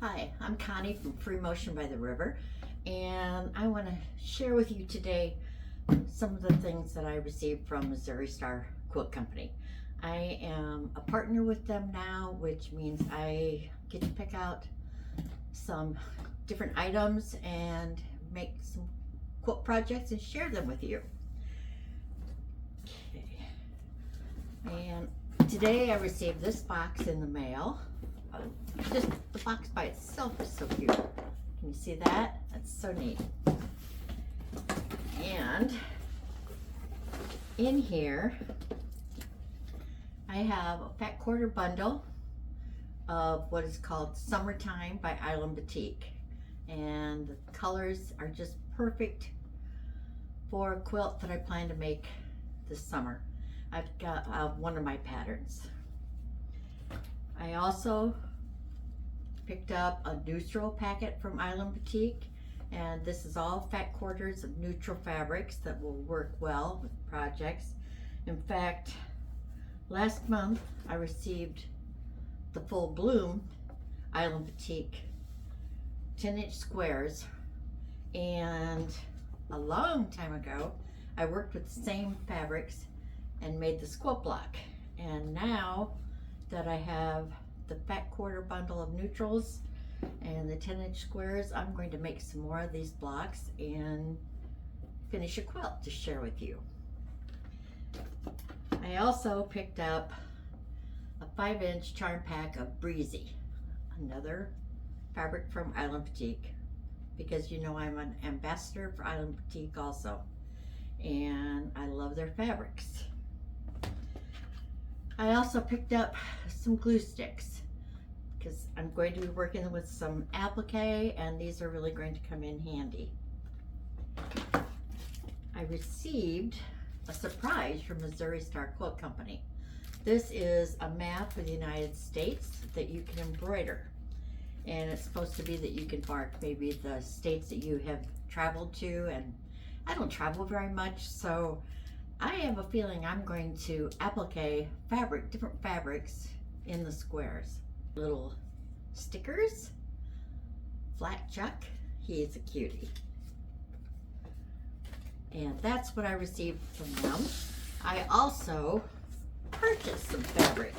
Hi, I'm Connie from Free Motion by the River, and I want to share with you today some of the things that I received from Missouri Star Quilt Company. I am a partner with them now, which means I get to pick out some different items and make some quilt projects and share them with you. Okay. And today I received this box in the mail. Just the box by itself is so cute. Can you see that? That's so neat. And in here I have a fat quarter bundle of what is called Summertime by Island Batik, and the colors are just perfect for a quilt that I plan to make this summer. I've got one of my patterns. I also picked up a neutral packet from Island Batik, and this is all fat quarters of neutral fabrics that will work well with projects. In fact, last month I received the full bloom Island Batik 10-inch squares, and a long time ago I worked with the same fabrics and made the quilt block. And now that I have the fat quarter bundle of neutrals and the 10-inch squares, I'm going to make some more of these blocks and finish a quilt to share with you. I also picked up a 5-inch charm pack of Breezy, another fabric from Island Batik, because you know I'm an ambassador for Island Batik also, and I love their fabrics. I also picked up some glue sticks because I'm going to be working with some applique, and these are really going to come in handy. I received a surprise from Missouri Star Quilt Company. This is a map of the United States that you can embroider, and it's supposed to be that you can mark maybe the states that you have traveled to, and I don't travel very much, so I have a feeling I'm going to applique different fabrics in the squares. Little stickers. Flat Chuck, he is a cutie. And that's what I received from them. I also purchased some fabric.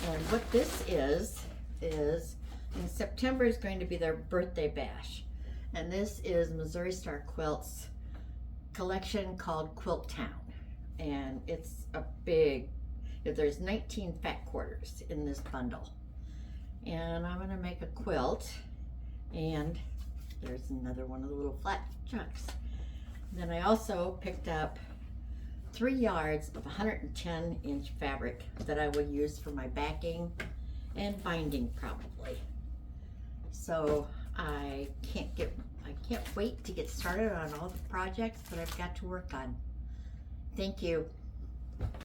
And what this is in September is going to be their birthday bash. And this is Missouri Star Quilt's collection called Quilt Town, and it's a big, there's 19 fat quarters in this bundle, and I'm going to make a quilt. And there's another one of the little flat chucks. Then I also picked up 3 yards of 110-inch fabric that I will use for my backing and binding probably. So I can't wait to get started on all the projects that I've got to work on. Thank you.